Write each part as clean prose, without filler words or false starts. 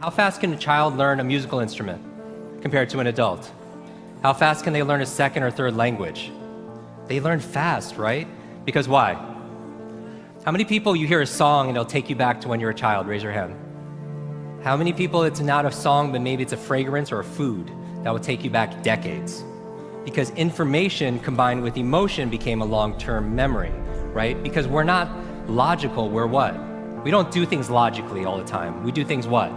How fast can a child learn a musical instrument compared to an adult? How fast can they learn a second or third language? They learn fast, right? Because why? How many people you hear a song and it'll take you back to when you were a child? Raise your hand. How many people it's not a song, but maybe it's a fragrance or a food that will take you back decades? Because information combined with emotion became a long-term memory, right? Because we're not logical, we're what? We don't do things logically all the time. We do things what?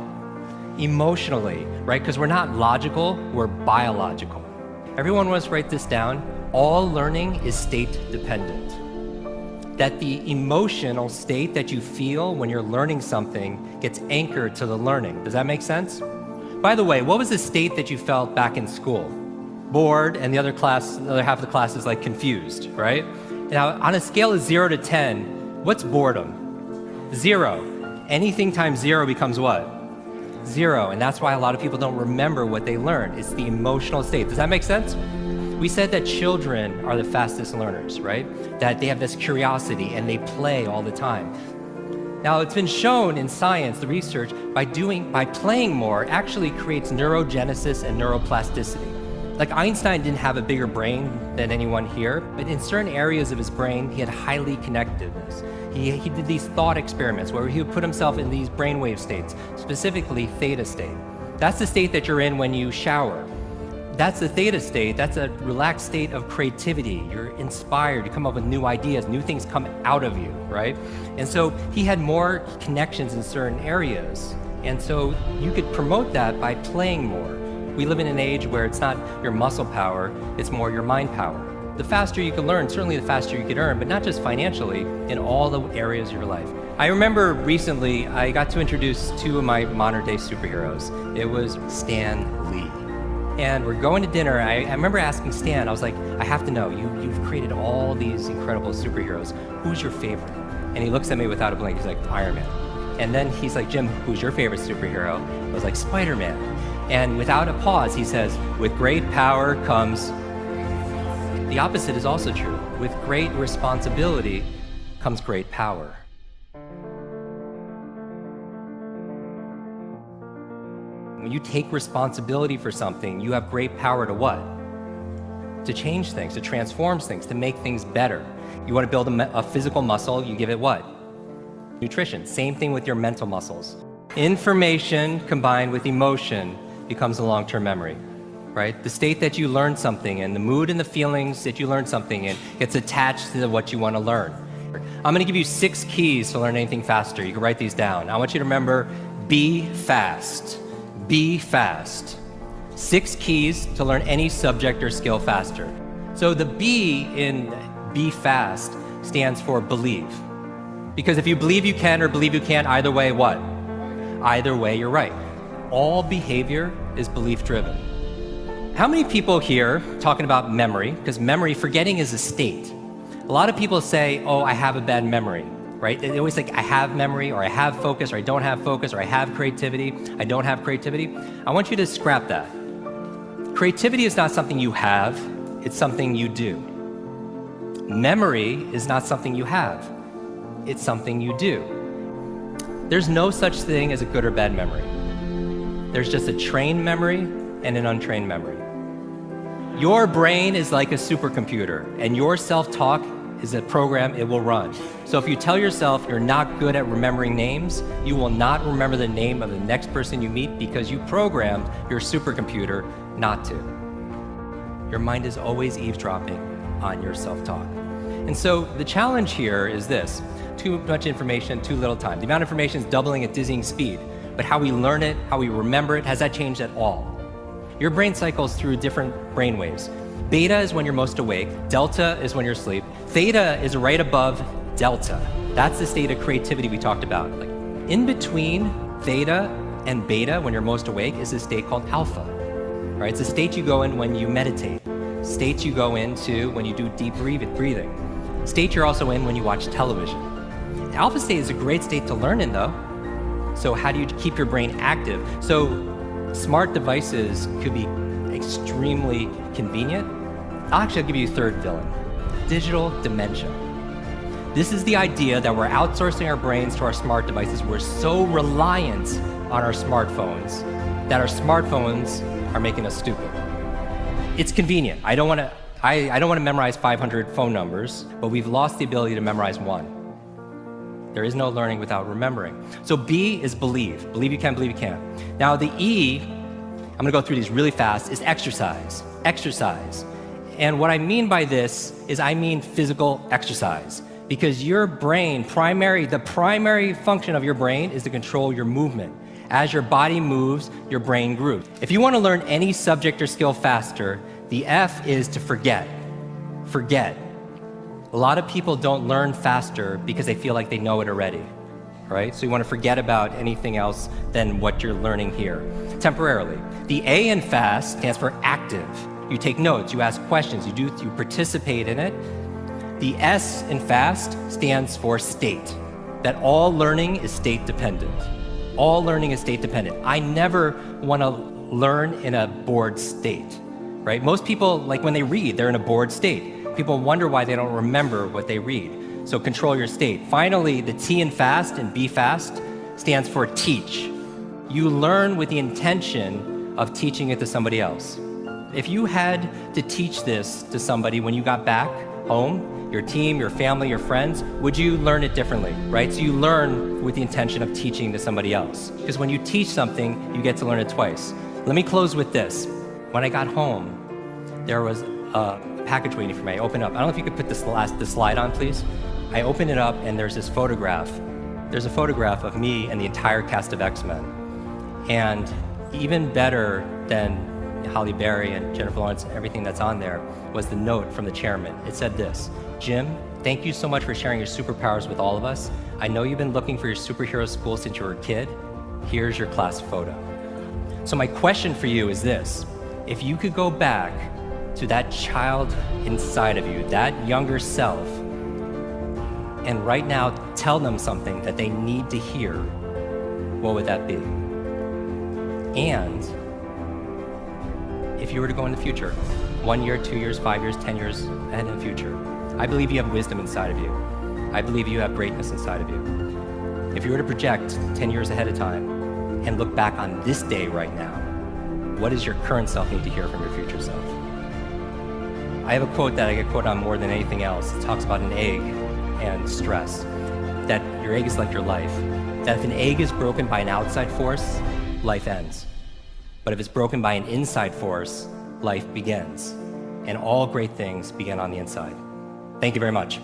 Emotionally, right? Because we're not logical, we're biological. Everyone wants to write this down. All learning is state dependent. That the emotional state that you feel when you're learning something gets anchored to the learning. Does that make sense? By the way, what was the state that you felt back in school? Bored, and the other half of the class is like confused, right? Now, on a scale of 0 to 10, what's boredom? 0. Anything times 0 becomes what? 0, and that's why a lot of people don't remember what they learned. It's the emotional state. Does that make sense? We said that children are the fastest learners, right? That they have this curiosity and they play all the time. Now, it's been shown in science, the research, by playing more actually creates neurogenesis and neuroplasticity. Like Einstein didn't have a bigger brain than anyone here, but in certain areas of his brain, he had highly connectedness. He did these thought experiments where he would put himself in these brainwave states, specifically theta state. That's the state that you're in when you shower. That's the theta state. That's a relaxed state of creativity. You're inspired. You come up with new ideas. New things come out of you, right? And so he had more connections in certain areas. And so you could promote that by playing more. We live in an age where it's not your muscle power, it's more your mind power. The faster you can learn, certainly the faster you can earn, but not just financially, in all the areas of your life. I remember recently, I got to introduce 2 of my modern day superheroes. It was Stan Lee. And we're going to dinner. I remember asking Stan, I was like, I have to know, you've created all these incredible superheroes. Who's your favorite? And he looks at me without a blink, he's like, Iron Man. And then he's like, Jim, who's your favorite superhero? I was like, Spider-Man. And without a pause, he says, with great power comes... The opposite is also true. With great responsibility comes great power. When you take responsibility for something, you have great power to what? To change things, to transform things, to make things better. You want to build a physical muscle, you give it what? Nutrition. Same thing with your mental muscles. Information combined with emotion becomes a long-term memory, right? The state that you learn something in, the mood and the feelings that you learn something in gets attached to what you want to learn. I'm going to give you 6 keys to learn anything faster. You can write these down. I want you to remember, be fast. Be fast. 6 keys to learn any subject or skill faster. So the B in be fast stands for believe. Because if you believe you can or believe you can't, either way, what? Either way, you're right. All behavior is belief driven. How many people here talking about memory, because memory, forgetting is a state. A lot of people say, oh, I have a bad memory, right? They always think I have memory, or I have focus, or I don't have focus, or I have creativity, I don't have creativity. I want you to scrap that. Creativity is not something you have, it's something you do. Memory is not something you have, it's something you do. There's no such thing as a good or bad memory. There's just a trained memory and an untrained memory. Your brain is like a supercomputer, and your self-talk is a program it will run. So if you tell yourself you're not good at remembering names, you will not remember the name of the next person you meet because you programmed your supercomputer not to. Your mind is always eavesdropping on your self-talk. And so the challenge here is this: too much information, too little time. The amount of information is doubling at dizzying speed, but how we learn it, how we remember it, has that changed at all? Your brain cycles through different brain waves. Beta is when you're most awake, delta is when you're asleep, theta is right above delta. That's the state of creativity we talked about. Like in between theta and beta, when you're most awake, is a state called alpha. Right? It's a state you go in when you meditate, states you go into when you do deep breathing, state you're also in when you watch television. The alpha state is a great state to learn in though. So how do you keep your brain active? So smart devices could be extremely convenient. I'll give you a third villain: digital dementia. This is the idea that we're outsourcing our brains to our smart devices. We're so reliant on our smartphones that our smartphones are making us stupid. It's convenient. I don't want to memorize 500 phone numbers, but we've lost the ability to memorize one. There is no learning without remembering. So B is believe. Believe you can, believe you can. Now the E, I'm gonna go through these really fast, is exercise. Exercise. And what I mean by this is I mean physical exercise. Because your brain, the primary function of your brain is to control your movement. As your body moves, your brain grooves. If you want to learn any subject or skill faster, the F is to forget. Forget. A lot of people don't learn faster because they feel like they know it already, right? So you want to forget about anything else than what you're learning here, temporarily. The A in fast stands for active. You take notes, you ask questions, you participate in it. The S in FAST stands for state, that all learning is state dependent. All learning is state dependent. I never want to learn in a bored state, right? Most people, like when they read, they're in a bored state. People wonder why they don't remember what they read. So control your state. Finally, the T in FAST and B FAST stands for teach. You learn with the intention of teaching it to somebody else. If you had to teach this to somebody when you got back home, your team, your family, your friends, would you learn it differently, right? So you learn with the intention of teaching to somebody else. Because when you teach something, you get to learn it twice. Let me close with this. When I got home, there was a package waiting for me. I opened up. I don't know if you could put the slide on, please. I opened it up and there's this photograph. There's a photograph of me and the entire cast of X-Men. And even better than Halle Berry and Jennifer Lawrence, everything that's on there, was the note from the chairman. It said this: Jim, thank you so much for sharing your superpowers with all of us. I know you've been looking for your superhero school since you were a kid. Here's your class photo. So my question for you is this: if you could go back to that child inside of you, that younger self, and right now tell them something that they need to hear, what would that be? And if you were to go in the future, 1 year, 2 years, 5 years, 10 years ahead in the future, I believe you have wisdom inside of you. I believe you have greatness inside of you. If you were to project 10 years ahead of time and look back on this day right now, what does your current self need to hear from your future self? I have a quote that I get quoted on more than anything else. It talks about an egg and stress, that your egg is like your life, that if an egg is broken by an outside force, life ends. But if it's broken by an inside force, life begins. And all great things begin on the inside. Thank you very much.